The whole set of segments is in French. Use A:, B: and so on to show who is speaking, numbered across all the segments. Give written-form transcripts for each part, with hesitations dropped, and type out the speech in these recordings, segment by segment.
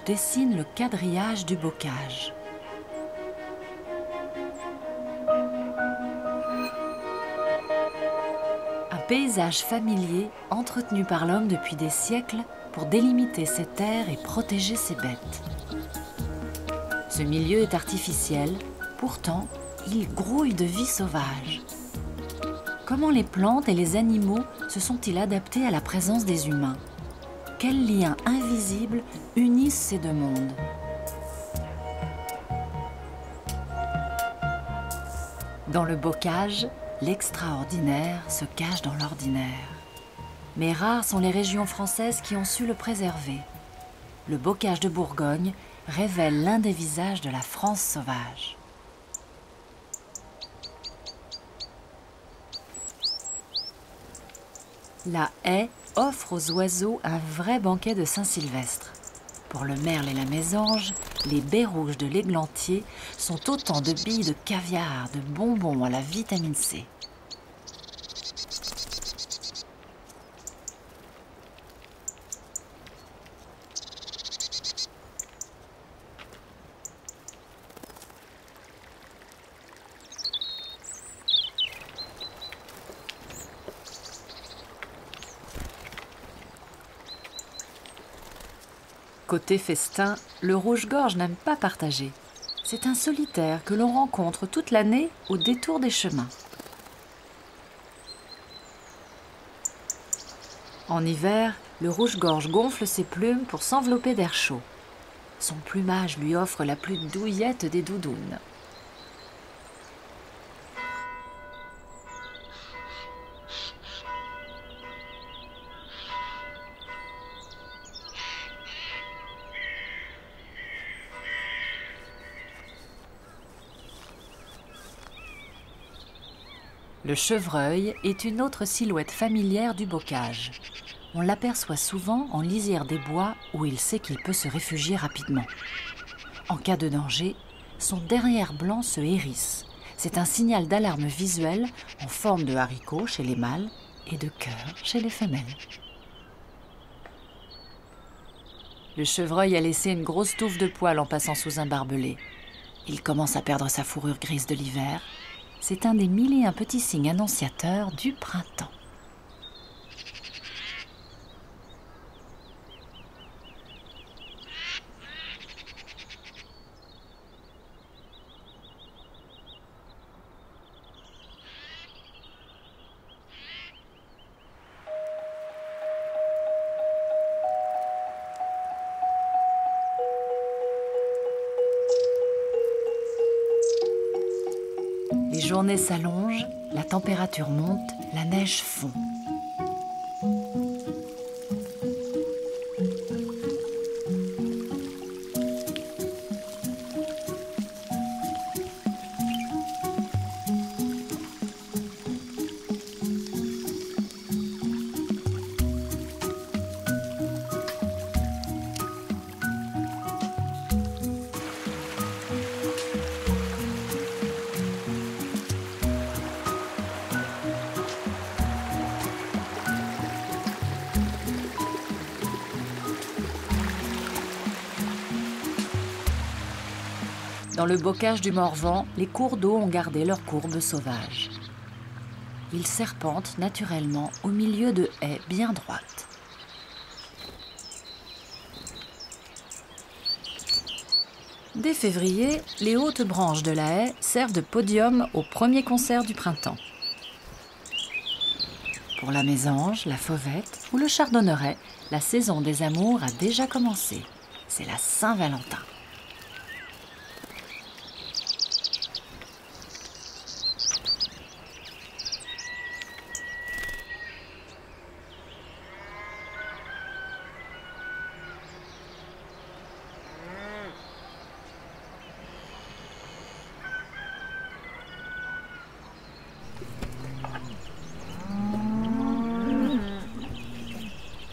A: images dessinent le quadrillage du bocage. Un paysage familier entretenu par l'homme depuis des siècles pour délimiter ses terres et protéger ses bêtes. Ce milieu est artificiel, pourtant il grouille de vie sauvage. Comment les plantes et les animaux se sont-ils adaptés à la présence des humains? Quels liens invisibles unissent ces deux mondes? Dans le bocage, l'extraordinaire se cache dans l'ordinaire. Mais rares sont les régions françaises qui ont su le préserver. Le bocage de Bourgogne révèle l'un des visages de la France sauvage. La haie offre aux oiseaux un vrai banquet de Saint-Sylvestre. Pour le merle et la mésange, les baies rouges de l'églantier sont autant de billes de caviar, de bonbons à la vitamine C. Côté festin, le rouge-gorge n'aime pas partager. C'est un solitaire que l'on rencontre toute l'année au détour des chemins. En hiver, le rouge-gorge gonfle ses plumes pour s'envelopper d'air chaud. Son plumage lui offre la plus douillette des doudounes. Le chevreuil est une autre silhouette familière du bocage. On l'aperçoit souvent en lisière des bois où il sait qu'il peut se réfugier rapidement. En cas de danger, son derrière blanc se hérisse. C'est un signal d'alarme visuelle en forme de haricot chez les mâles et de cœur chez les femelles. Le chevreuil a laissé une grosse touffe de poils en passant sous un barbelé. Il commence à perdre sa fourrure grise de l'hiver. C'est un des mille et un petits signes annonciateurs du printemps. Les journées s'allongent, la température monte, la neige fond. Dans le bocage du Morvan, les cours d'eau ont gardé leur courbe sauvage. Ils serpentent naturellement au milieu de haies bien droites. Dès février, les hautes branches de la haie servent de podium au premier concert du printemps. Pour la mésange, la fauvette ou le chardonneret, la saison des amours a déjà commencé. C'est la Saint-Valentin.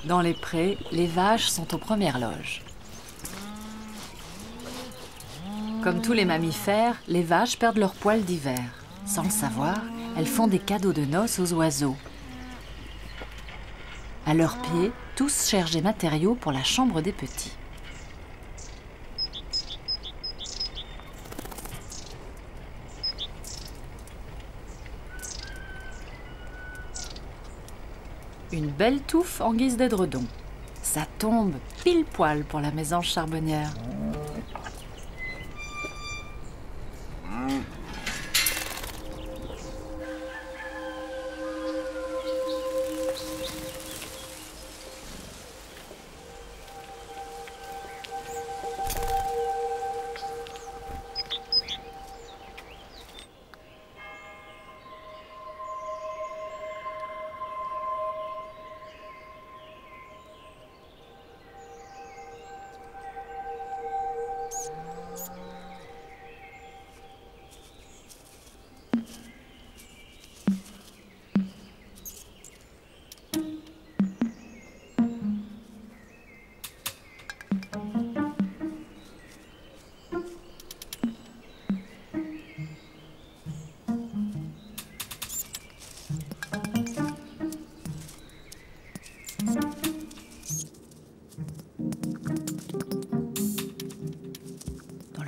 A: Dans les prés, les vaches sont aux premières loges. Comme tous les mammifères, les vaches perdent leurs poils d'hiver. Sans le savoir, elles font des cadeaux de noces aux oiseaux. À leurs pieds, tous cherchent des matériaux pour la chambre des petits. Une belle touffe en guise d'édredon. Ça tombe pile poil pour la mésange charbonnière.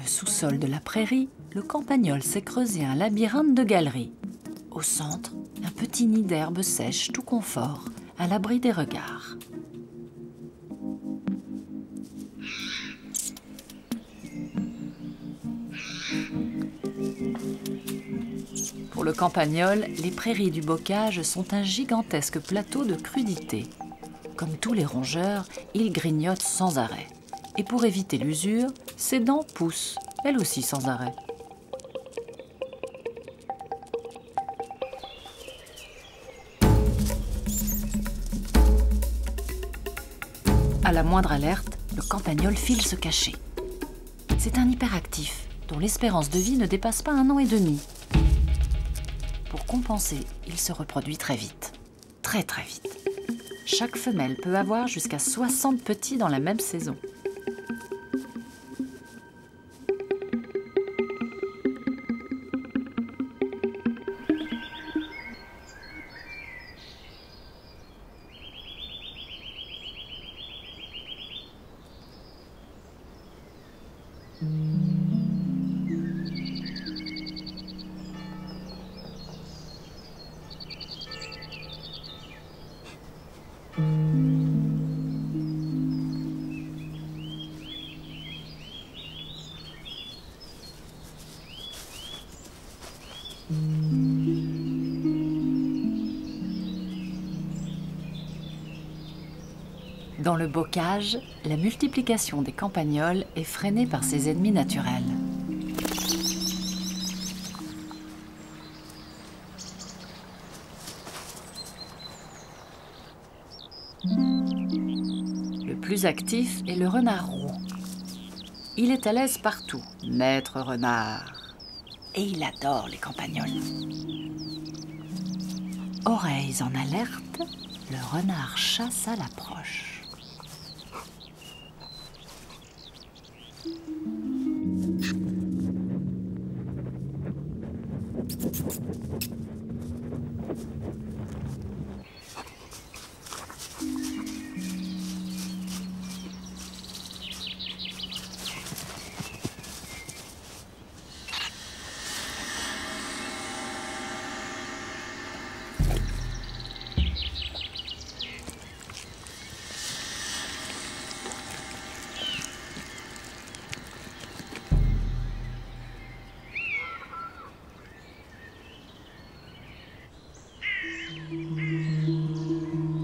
A: Sous-sol de la prairie, le campagnol s'est creusé un labyrinthe de galeries. Au centre, un petit nid d'herbe sèche tout confort, à l'abri des regards. Pour le campagnol, les prairies du bocage sont un gigantesque plateau de crudité. Comme tous les rongeurs, il grignote sans arrêt. Et pour éviter l'usure, ses dents poussent, elles aussi sans arrêt. À la moindre alerte, le campagnol file se cacher. C'est un hyperactif, dont l'espérance de vie ne dépasse pas 1 an et demi. Pour compenser, il se reproduit très vite. Très très vite. Chaque femelle peut avoir jusqu'à 60 petits dans la même saison. Dans le bocage, la multiplication des campagnols est freinée par ses ennemis naturels. Le plus actif est le renard roux. Il est à l'aise partout, maître renard. Et il adore les campagnols. Oreilles en alerte, le renard chasse à l'approche.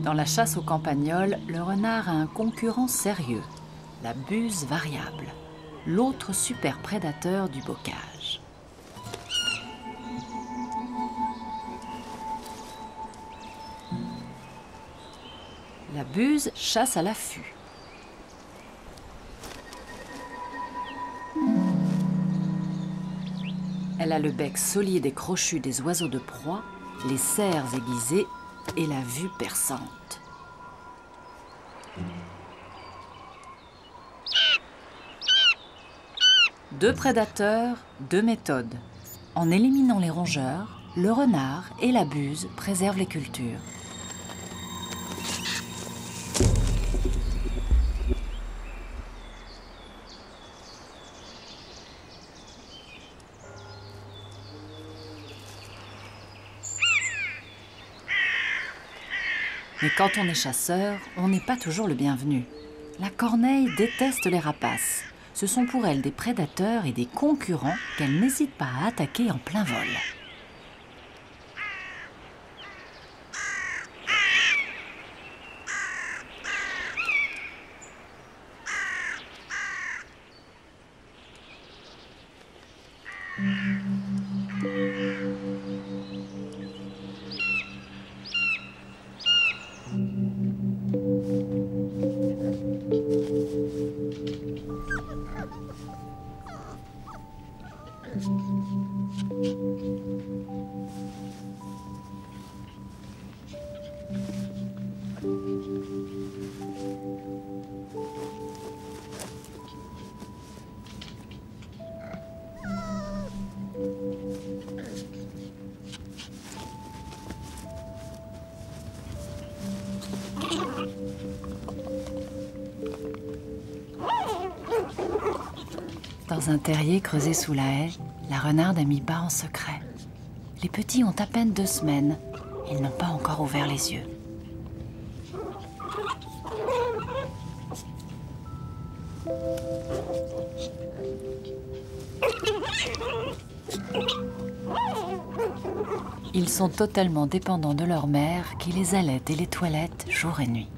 A: Dans la chasse aux campagnols, le renard a un concurrent sérieux, la buse variable, l'autre super prédateur du bocage. La buse chasse à l'affût. Elle a le bec solide et crochu des oiseaux de proie, les serres aiguisées et la vue perçante. Deux prédateurs, deux méthodes. En éliminant les rongeurs, le renard et la buse préservent les cultures. Mais quand on est chasseur, on n'est pas toujours le bienvenu. La corneille déteste les rapaces. Ce sont pour elle des prédateurs et des concurrents qu'elle n'hésite pas à attaquer en plein vol. Dans un terrier creusé sous la haie, la renarde a mis bas en secret. Les petits ont à peine 2 semaines. Ils n'ont pas encore ouvert les yeux. Ils sont totalement dépendants de leur mère qui les allaite et les toilette jour et nuit.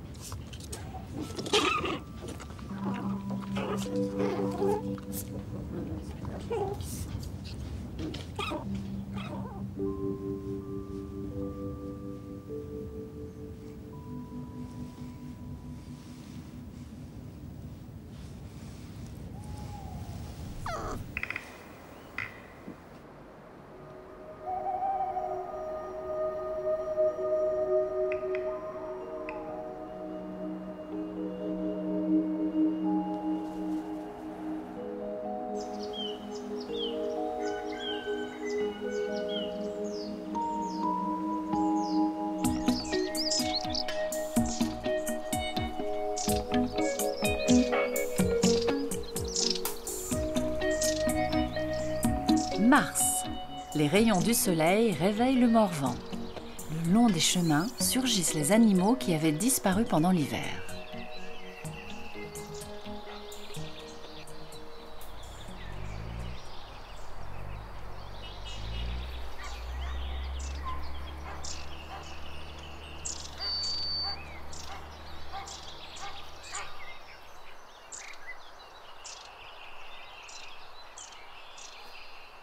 A: Mars. Les rayons du soleil réveillent le Morvan. Le long des chemins surgissent les animaux qui avaient disparu pendant l'hiver.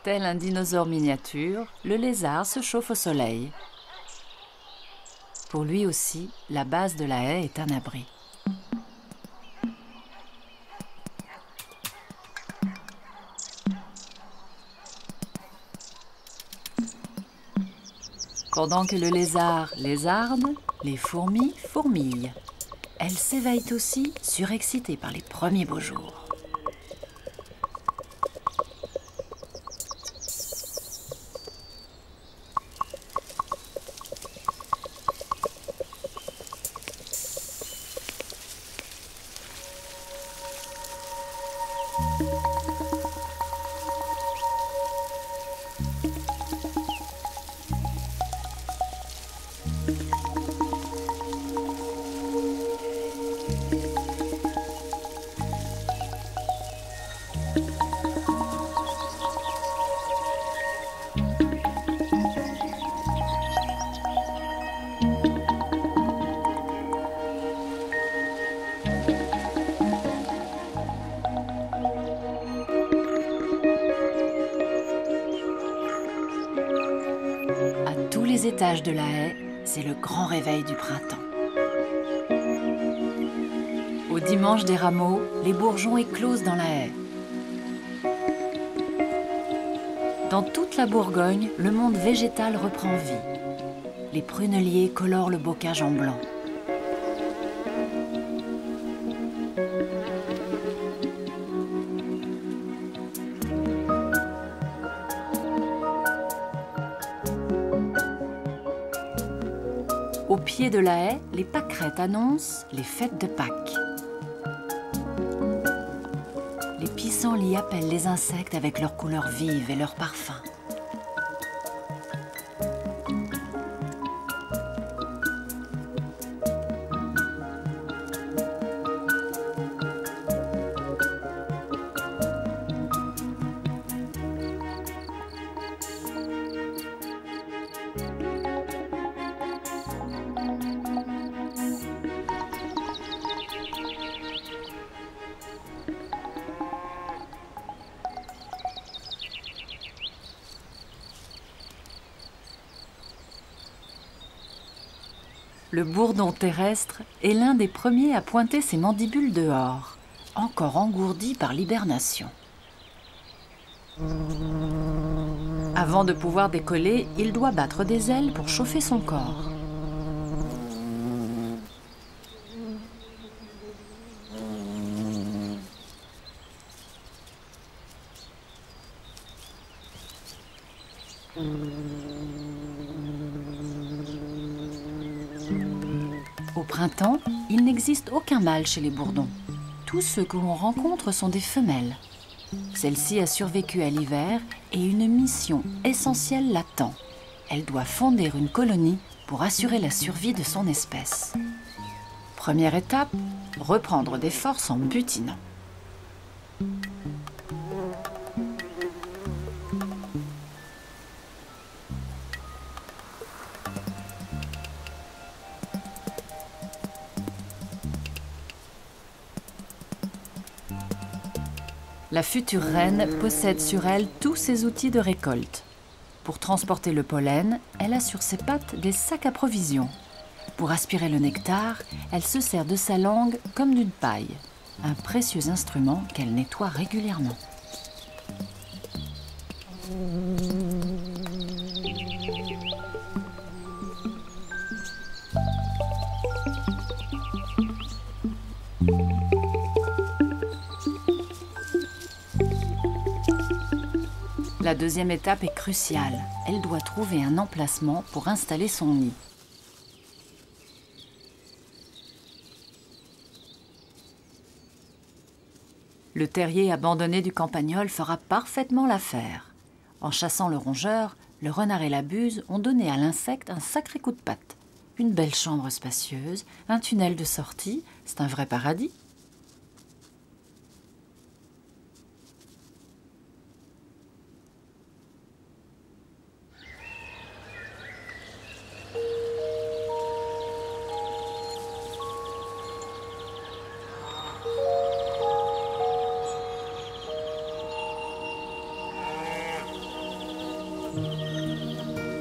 A: Tel un dinosaure miniature, le lézard se chauffe au soleil. Pour lui aussi, la base de la haie est un abri. Pendant que le lézard lézarde, les fourmis fourmillent. Elles s'éveillent aussi, surexcitées par les premiers beaux jours. Les étages de la haie, c'est le grand réveil du printemps. Au dimanche des rameaux, les bourgeons éclosent dans la haie. Dans toute la Bourgogne, le monde végétal reprend vie. Les pruneliers colorent le bocage en blanc. Au pied de la haie, les pâquerettes annoncent les fêtes de Pâques. Les pissenlits appellent les insectes avec leurs couleurs vives et leurs parfums. Le bourdon terrestre est l'un des premiers à pointer ses mandibules dehors, encore engourdi par l'hibernation. Avant de pouvoir décoller, il doit battre des ailes pour chauffer son corps. Au printemps, il n'existe aucun mâle chez les bourdons. Tous ceux que l'on rencontre sont des femelles. Celle-ci a survécu à l'hiver et une mission essentielle l'attend. Elle doit fonder une colonie pour assurer la survie de son espèce. Première étape, reprendre des forces en butinant. La future reine possède sur elle tous ses outils de récolte. Pour transporter le pollen, elle a sur ses pattes des sacs à provisions. Pour aspirer le nectar, elle se sert de sa langue comme d'une paille, un précieux instrument qu'elle nettoie régulièrement. La deuxième étape est cruciale. Elle doit trouver un emplacement pour installer son nid. Le terrier abandonné du campagnol fera parfaitement l'affaire. En chassant le rongeur, le renard et la buse ont donné à l'insecte un sacré coup de patte. Une belle chambre spacieuse, un tunnel de sortie, c'est un vrai paradis.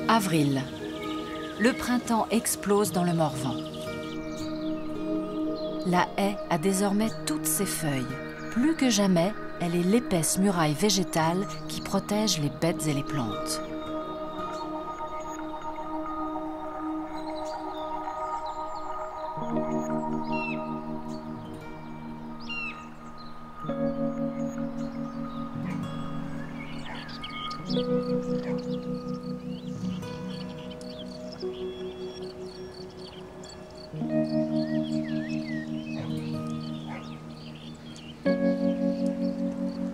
A: Avril. Le printemps explose dans le Morvan. La haie a désormais toutes ses feuilles. Plus que jamais, elle est l'épaisse muraille végétale qui protège les bêtes et les plantes.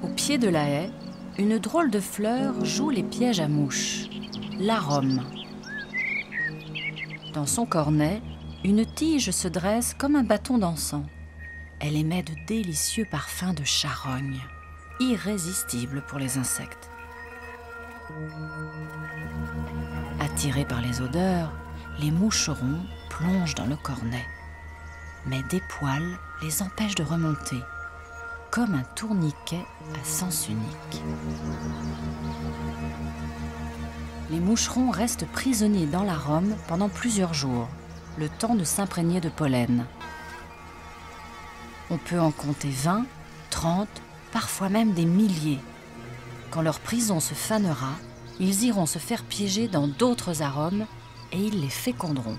A: Au pied de la haie, une drôle de fleur joue les pièges à mouches, l'arôme. Dans son cornet, une tige se dresse comme un bâton d'encens. Elle émet de délicieux parfums de charogne, irrésistibles pour les insectes. Attirés par les odeurs, les moucherons plongent dans le cornet. Mais des poils les empêchent de remonter, comme un tourniquet à sens unique. Les moucherons restent prisonniers dans l'arôme pendant plusieurs jours, le temps de s'imprégner de pollen. On peut en compter 20, 30, parfois même des milliers. Quand leur prison se fanera, ils iront se faire piéger dans d'autres arômes et ils les féconderont.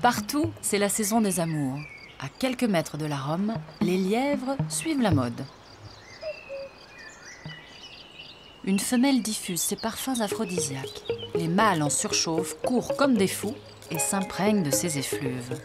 A: Partout, c'est la saison des amours. À quelques mètres de l'arôme, les lièvres suivent la mode. Une femelle diffuse ses parfums aphrodisiaques. Les mâles en surchauffe courent comme des fous et s'imprègnent de ses effluves.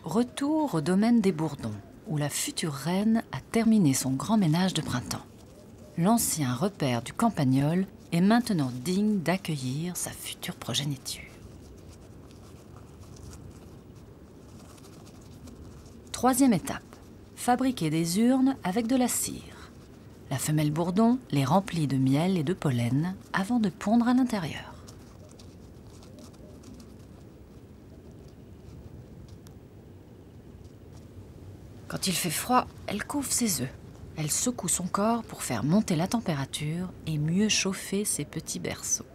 A: Retour au domaine des Bourdons, où la future reine a terminer son grand ménage de printemps. L'ancien repère du campagnol est maintenant digne d'accueillir sa future progéniture. Troisième étape, fabriquer des urnes avec de la cire. La femelle bourdon les remplit de miel et de pollen avant de pondre à l'intérieur. Quand il fait froid, elle couve ses œufs. Elle secoue son corps pour faire monter la température et mieux chauffer ses petits berceaux.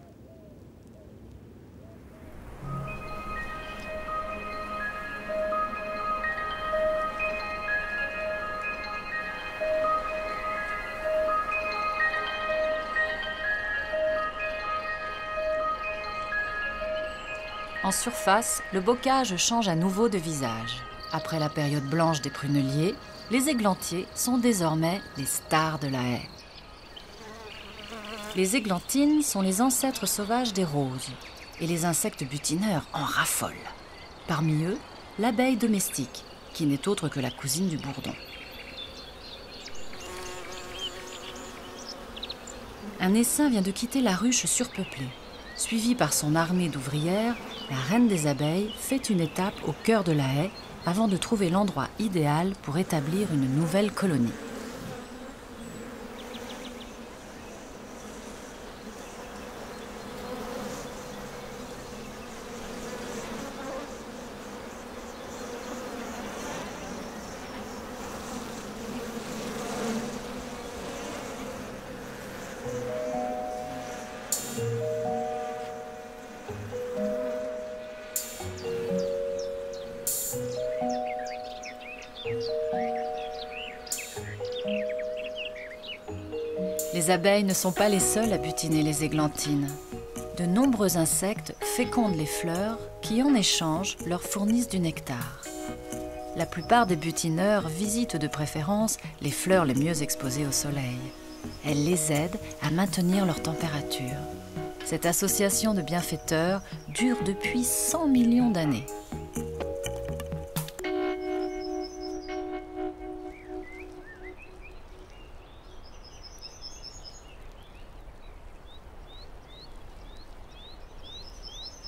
A: En surface, le bocage change à nouveau de visage. Après la période blanche des pruneliers, les églantiers sont désormais les stars de la haie. Les églantines sont les ancêtres sauvages des roses, et les insectes butineurs en raffolent. Parmi eux, l'abeille domestique, qui n'est autre que la cousine du bourdon. Un essaim vient de quitter la ruche surpeuplée. Suivie par son armée d'ouvrières, la reine des abeilles fait une étape au cœur de la haie avant de trouver l'endroit idéal pour établir une nouvelle colonie. Les abeilles ne sont pas les seules à butiner les églantines. De nombreux insectes fécondent les fleurs qui, en échange, leur fournissent du nectar. La plupart des butineurs visitent de préférence les fleurs les mieux exposées au soleil. Elles les aident à maintenir leur température. Cette association de bienfaiteurs dure depuis 100 millions d'années.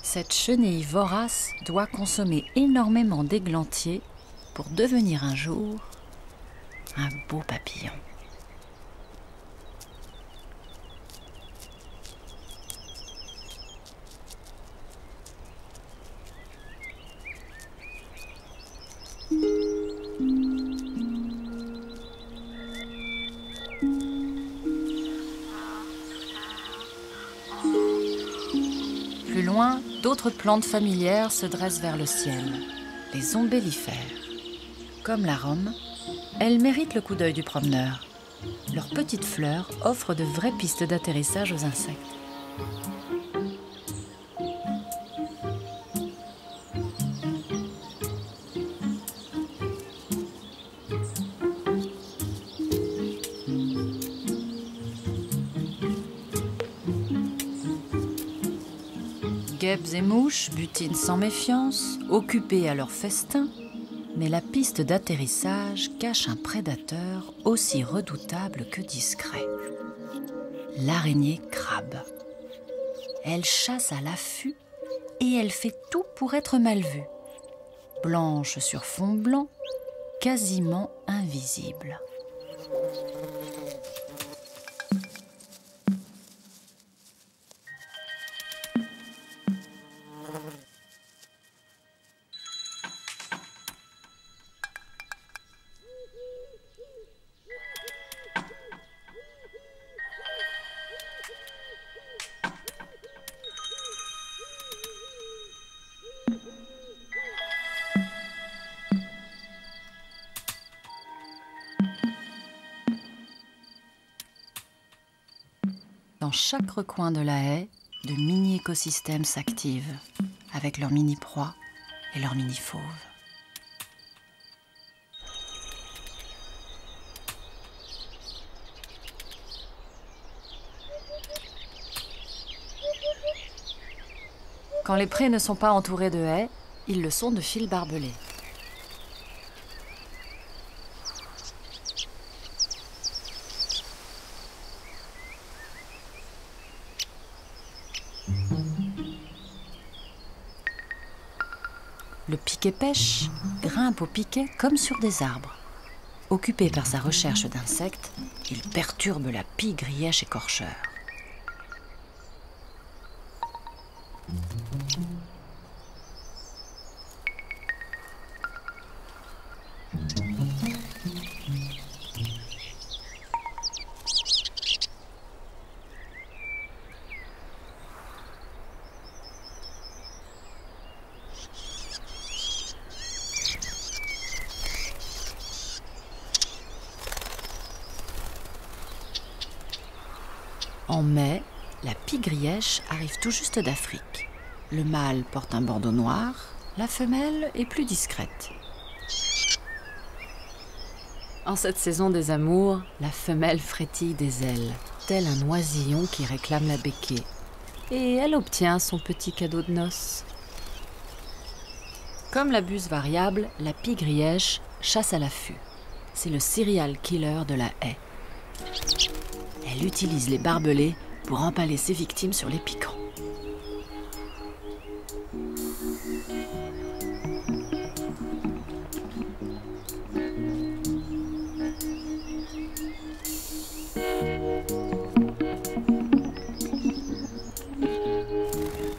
A: Cette chenille vorace doit consommer énormément d'églantiers pour devenir un jour un beau papillon. Plus loin, d'autres plantes familières se dressent vers le ciel, les ombellifères. Comme l'arôme, elles méritent le coup d'œil du promeneur. Leurs petites fleurs offrent de vraies pistes d'atterrissage aux insectes. Guêpes et mouches butinent sans méfiance, occupées à leur festin, mais la piste d'atterrissage cache un prédateur aussi redoutable que discret. L'araignée crabe. Elle chasse à l'affût et elle fait tout pour être mal vue. Blanche sur fond blanc, quasiment invisible. Dans chaque recoin de la haie, de mini-écosystèmes s'activent, avec leurs mini-proies et leurs mini-fauves. Quand les prés ne sont pas entourés de haies, ils le sont de fils barbelés. Le piquet-pêche grimpe au piquet comme sur des arbres. Occupé par sa recherche d'insectes, il perturbe la pie grièche écorcheur. En mai, la pie grièche arrive tout juste d'Afrique. Le mâle porte un bandeau noir, la femelle est plus discrète. En cette saison des amours, la femelle frétille des ailes, tel un oisillon qui réclame la béquée. Et elle obtient son petit cadeau de noces. Comme la buse variable, la pie grièche chasse à l'affût. C'est le serial killer de la haie. Elle utilise les barbelés pour empaler ses victimes sur les piquants.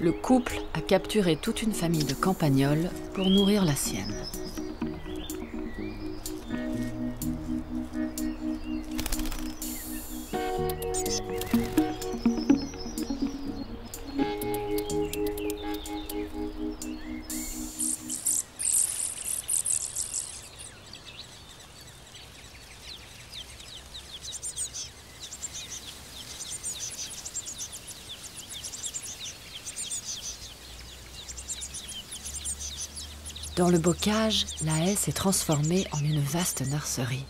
A: Le couple a capturé toute une famille de campagnols pour nourrir la sienne. Dans le bocage, la haie s'est transformée en une vaste nurserie.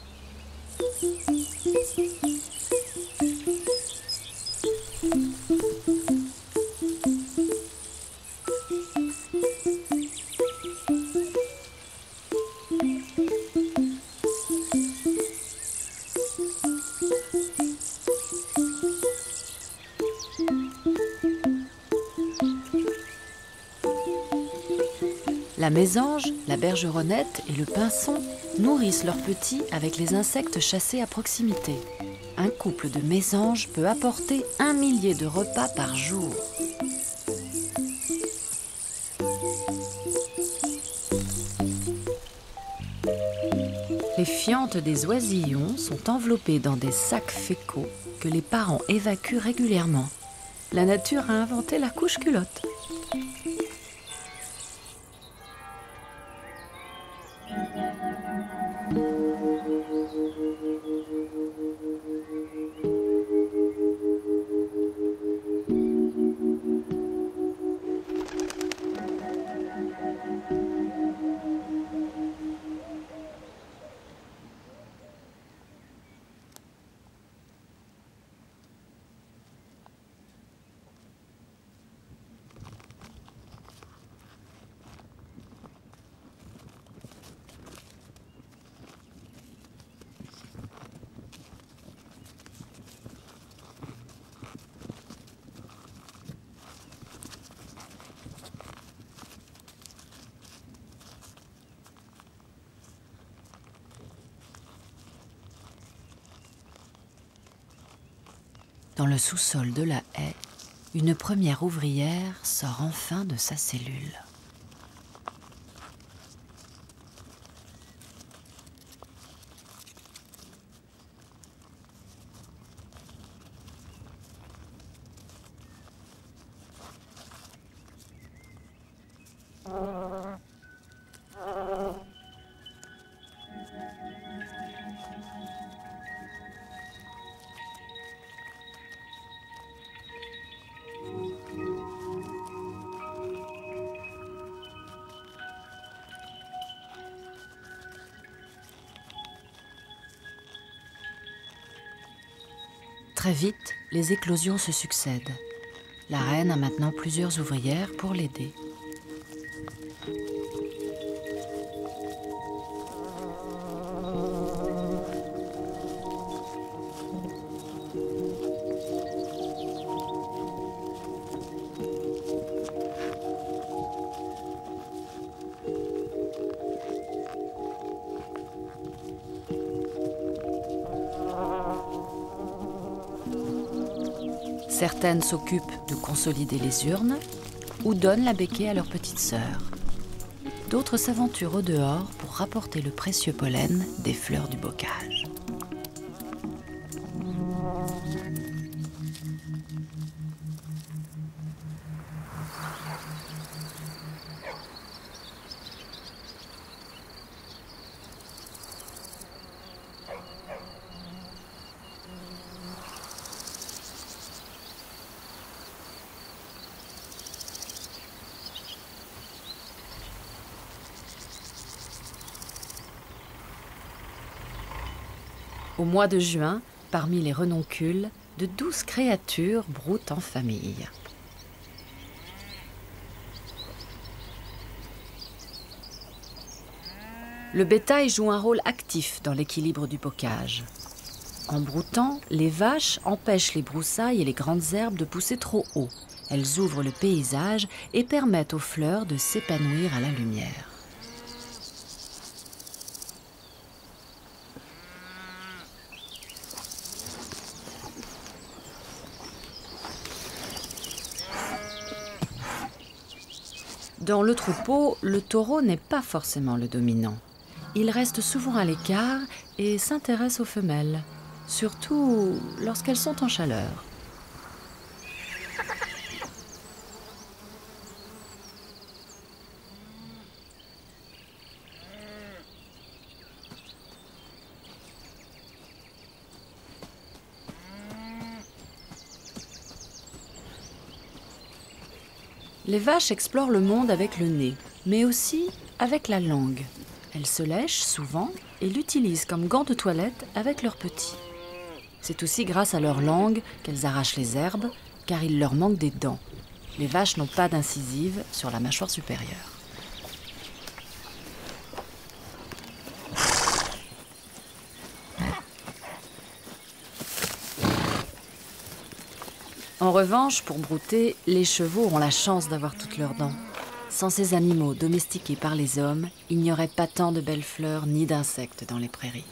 A: La mésange, la bergeronnette et le pinson nourrissent leurs petits avec les insectes chassés à proximité. Un couple de mésanges peut apporter 1 millier de repas par jour. Les fientes des oisillons sont enveloppées dans des sacs fécaux que les parents évacuent régulièrement. La nature a inventé la couche culotte. Dans le sous-sol de la haie, une première ouvrière sort enfin de sa cellule. Très vite, les éclosions se succèdent. La reine a maintenant plusieurs ouvrières pour l'aider. Certaines s'occupent de consolider les urnes ou donnent la béquée à leurs petites sœurs. D'autres s'aventurent au dehors pour rapporter le précieux pollen des fleurs du bocage. Au mois de juin, parmi les renoncules, de douces créatures broutent en famille. Le bétail joue un rôle actif dans l'équilibre du bocage. En broutant, les vaches empêchent les broussailles et les grandes herbes de pousser trop haut. Elles ouvrent le paysage et permettent aux fleurs de s'épanouir à la lumière. Dans le troupeau, le taureau n'est pas forcément le dominant. Il reste souvent à l'écart et s'intéresse aux femelles, surtout lorsqu'elles sont en chaleur. Les vaches explorent le monde avec le nez, mais aussi avec la langue. Elles se lèchent souvent et l'utilisent comme gants de toilette avec leurs petits. C'est aussi grâce à leur langue qu'elles arrachent les herbes, car il leur manque des dents. Les vaches n'ont pas d'incisives sur la mâchoire supérieure. En revanche, pour brouter, les chevaux ont la chance d'avoir toutes leurs dents. Sans ces animaux domestiqués par les hommes, il n'y aurait pas tant de belles fleurs ni d'insectes dans les prairies.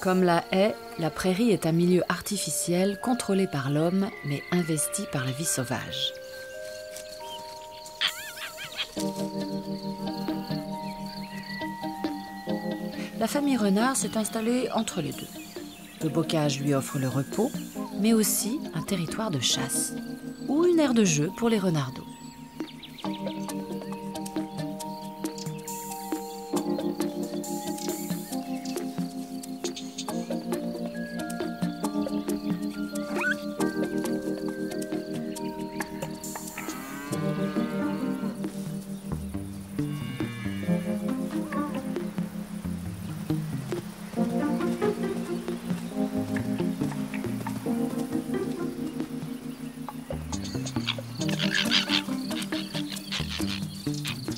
A: Comme la haie, la prairie est un milieu artificiel contrôlé par l'homme, mais investi par la vie sauvage. La famille renard s'est installée entre les deux. Le bocage lui offre le repos, mais aussi un territoire de chasse, ou une aire de jeu pour les renardeaux.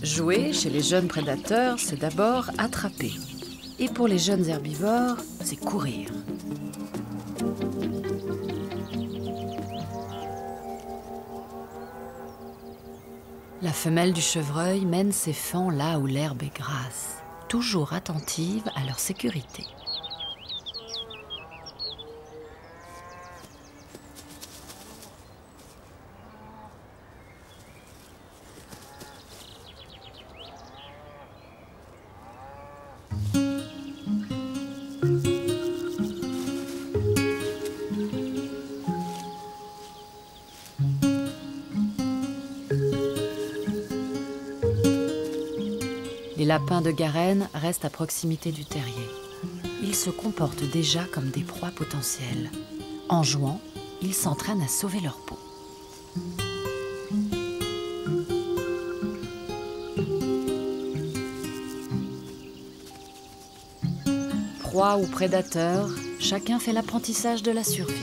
A: Jouer chez les jeunes prédateurs, c'est d'abord attraper. Et pour les jeunes herbivores, c'est courir. La femelle du chevreuil mène ses faons là où l'herbe est grasse, toujours attentive à leur sécurité. Les lapins de Garenne restent à proximité du terrier. Ils se comportent déjà comme des proies potentielles. En jouant, ils s'entraînent à sauver leur peau. Proie ou prédateur, chacun fait l'apprentissage de la survie.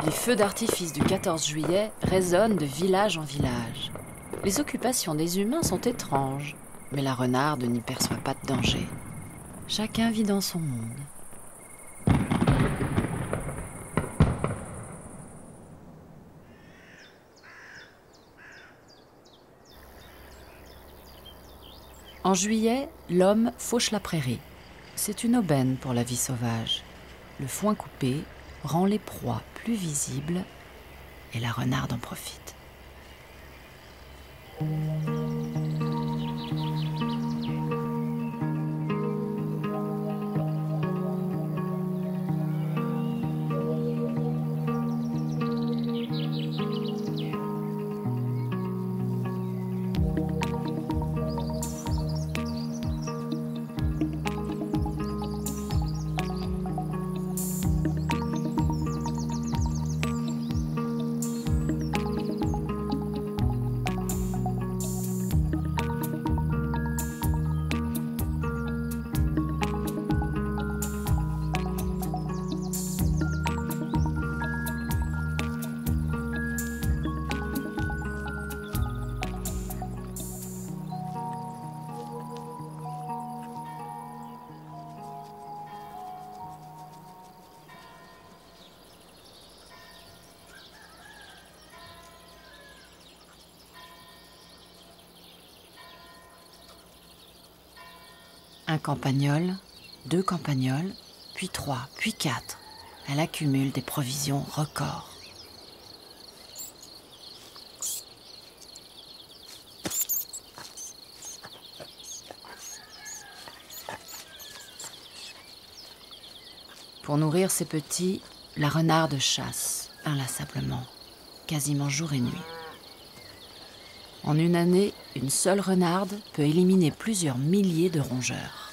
A: Les feux d'artifice du 14 juillet résonnent de village en village. Les occupations des humains sont étranges, mais la renarde n'y perçoit pas de danger. Chacun vit dans son monde. En juillet, l'homme fauche la prairie. C'est une aubaine pour la vie sauvage. Le foin coupé rend les proies plus visibles et la renarde en profite. Un campagnol, 2 campagnols, puis 3, puis 4. Elle accumule des provisions records. Pour nourrir ses petits, la renarde chasse inlassablement, quasiment jour et nuit. En une année, une seule renarde peut éliminer plusieurs milliers de rongeurs.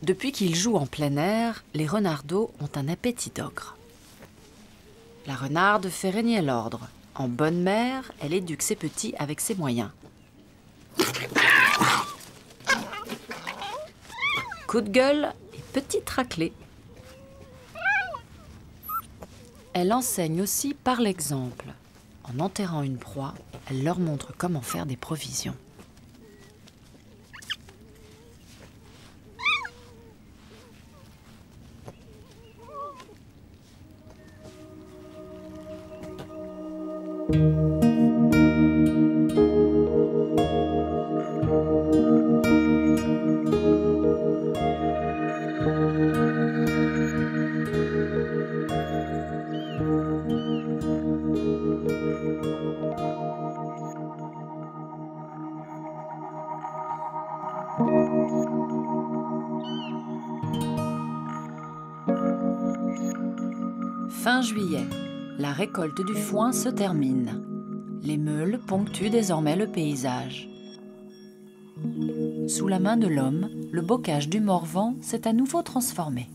A: Depuis qu'ils jouent en plein air, les renardeaux ont un appétit d'ogre. La renarde fait régner l'ordre. En bonne mère, elle éduque ses petits avec ses moyens. Coup de gueule et petite raclée. Elle enseigne aussi par l'exemple. En enterrant une proie, elle leur montre comment faire des provisions. Fin juillet, la récolte du foin se termine. Les meules ponctuent désormais le paysage. Sous la main de l'homme, le bocage du Morvan s'est à nouveau transformé.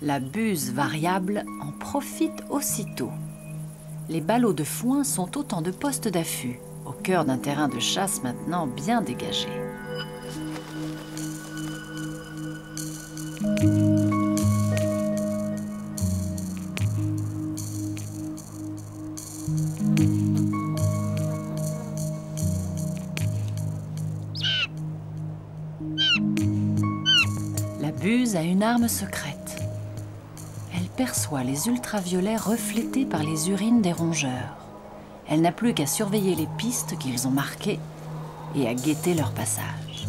A: La buse variable en profite aussitôt. Les ballots de foin sont autant de postes d'affût, au cœur d'un terrain de chasse maintenant bien dégagé. La buse a une arme secrète. Elle perçoit les ultraviolets reflétés par les urines des rongeurs. Elle n'a plus qu'à surveiller les pistes qu'ils ont marquées et à guetter leur passage.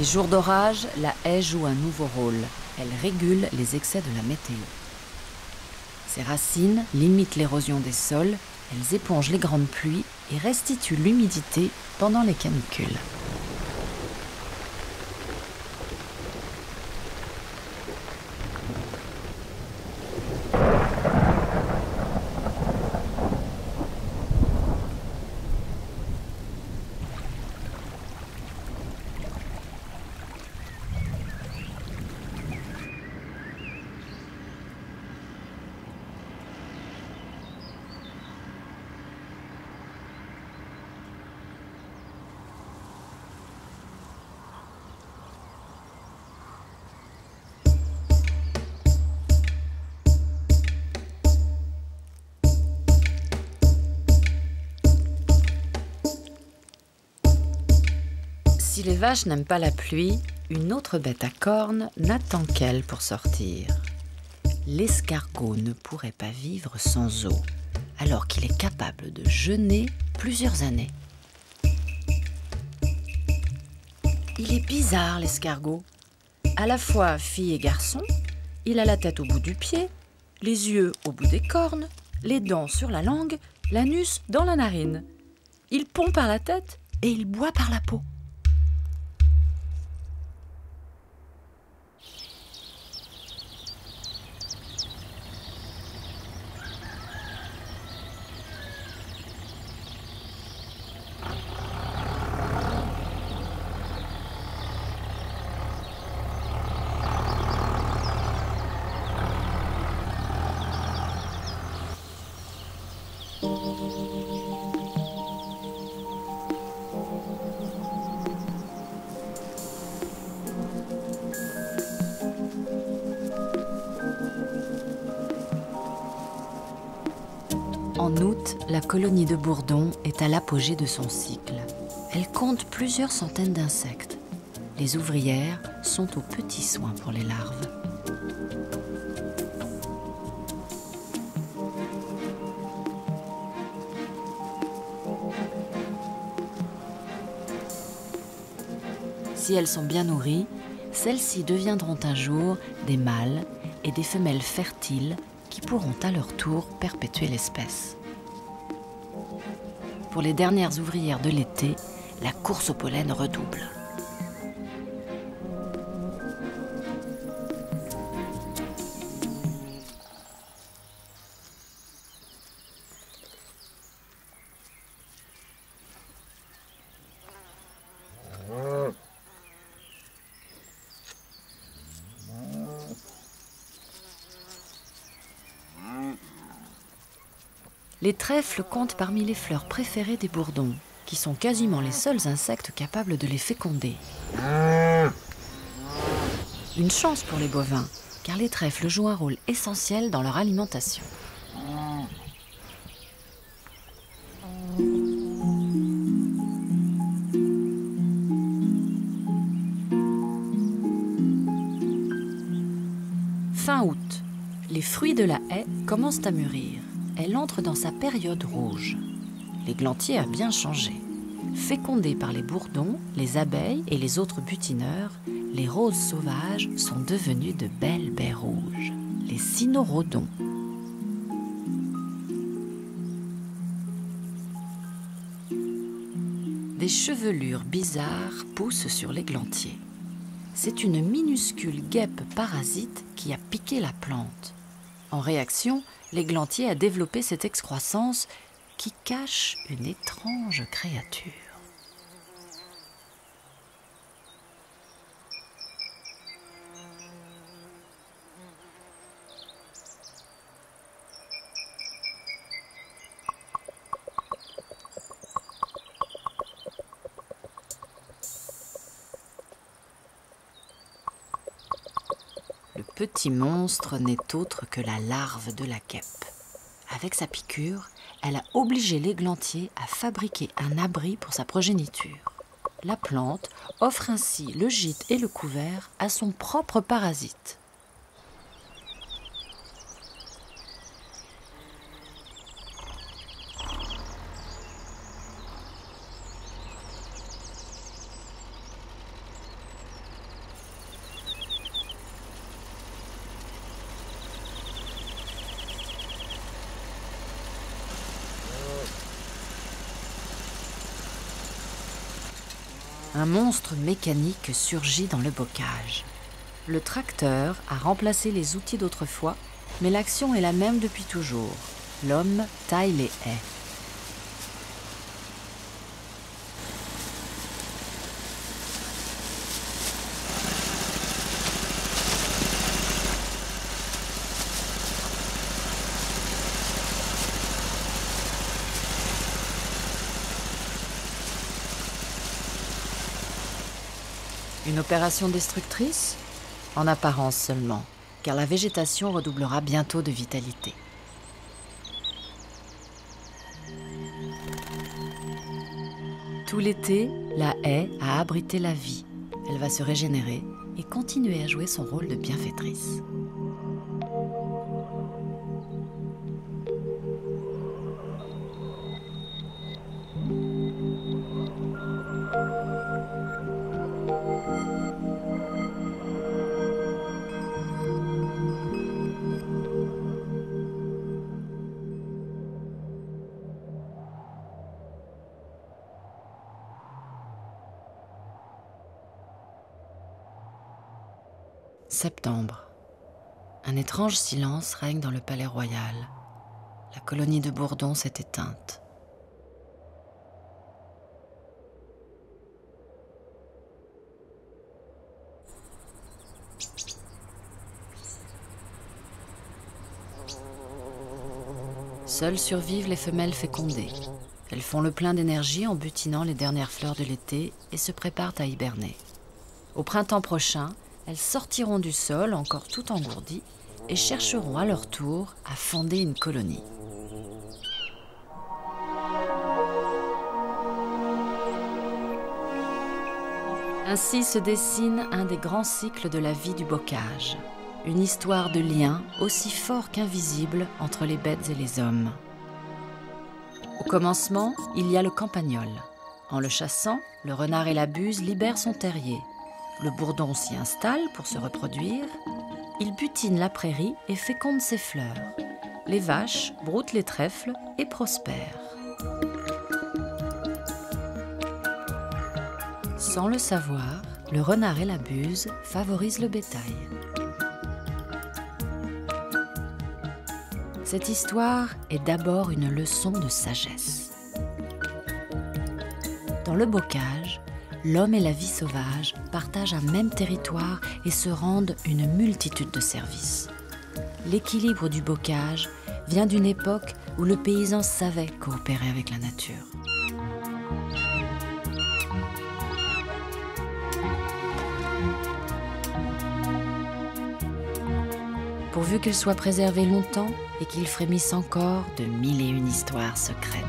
A: Les jours d'orage, la haie joue un nouveau rôle. Elle régule les excès de la météo. Ses racines limitent l'érosion des sols, elles épongent les grandes pluies et restituent l'humidité pendant les canicules. Si les vaches n'aiment pas la pluie, une autre bête à cornes n'attend qu'elle pour sortir. L'escargot ne pourrait pas vivre sans eau, alors qu'il est capable de jeûner plusieurs années. Il est bizarre, l'escargot. À la fois fille et garçon, il a la tête au bout du pied, les yeux au bout des cornes, les dents sur la langue, l'anus dans la narine. Il pond par la tête et il boit par la peau. En août, la colonie de bourdons est à l'apogée de son cycle. Elle compte plusieurs centaines d'insectes. Les ouvrières sont aux petits soins pour les larves. Si elles sont bien nourries, celles-ci deviendront un jour des mâles et des femelles fertiles qui pourront à leur tour perpétuer l'espèce. Pour les dernières ouvrières de l'été, la course au pollen redouble. Les trèfles comptent parmi les fleurs préférées des bourdons, qui sont quasiment les seuls insectes capables de les féconder. Une chance pour les bovins, car les trèfles jouent un rôle essentiel dans leur alimentation. Fin août, les fruits de la haie commencent à mûrir. Elle entre dans sa période rouge. L'églantier a bien changé. Fécondés par les bourdons, les abeilles et les autres butineurs, les roses sauvages sont devenues de belles baies rouges, les cynorrhodons. Des chevelures bizarres poussent sur l'églantier. C'est une minuscule guêpe parasite qui a piqué la plante. En réaction, l'églantier a développé cette excroissance qui cache une étrange créature. Le petit monstre n'est autre que la larve de la guêpe. Avec sa piqûre, elle a obligé l'églantier à fabriquer un abri pour sa progéniture. La plante offre ainsi le gîte et le couvert à son propre parasite. Un monstre mécanique surgit dans le bocage. Le tracteur a remplacé les outils d'autrefois, mais l'action est la même depuis toujours. L'homme taille les haies. Une opération destructrice? En apparence seulement, car la végétation redoublera bientôt de vitalité. Tout l'été, la haie a abrité la vie. Elle va se régénérer et continuer à jouer son rôle de bienfaitrice. Septembre. Un étrange silence règne dans le palais royal. La colonie de Bourdon s'est éteinte. Seules survivent les femelles fécondées. Elles font le plein d'énergie en butinant les dernières fleurs de l'été et se préparent à hiberner. Au printemps prochain, elles sortiront du sol, encore tout engourdies, et chercheront à leur tour à fonder une colonie. Ainsi se dessine un des grands cycles de la vie du bocage. Une histoire de lien aussi fort qu'invisible entre les bêtes et les hommes. Au commencement, il y a le campagnol. En le chassant, le renard et la buse libèrent son terrier. Le bourdon s'y installe pour se reproduire. Il butine la prairie et féconde ses fleurs. Les vaches broutent les trèfles et prospèrent. Sans le savoir, le renard et la buse favorisent le bétail. Cette histoire est d'abord une leçon de sagesse. Dans le bocage, l'homme et la vie sauvage partagent un même territoire et se rendent une multitude de services. L'équilibre du bocage vient d'une époque où le paysan savait coopérer avec la nature. Pourvu qu'il soit préservé longtemps et qu'il frémisse encore de 1001 histoires secrètes.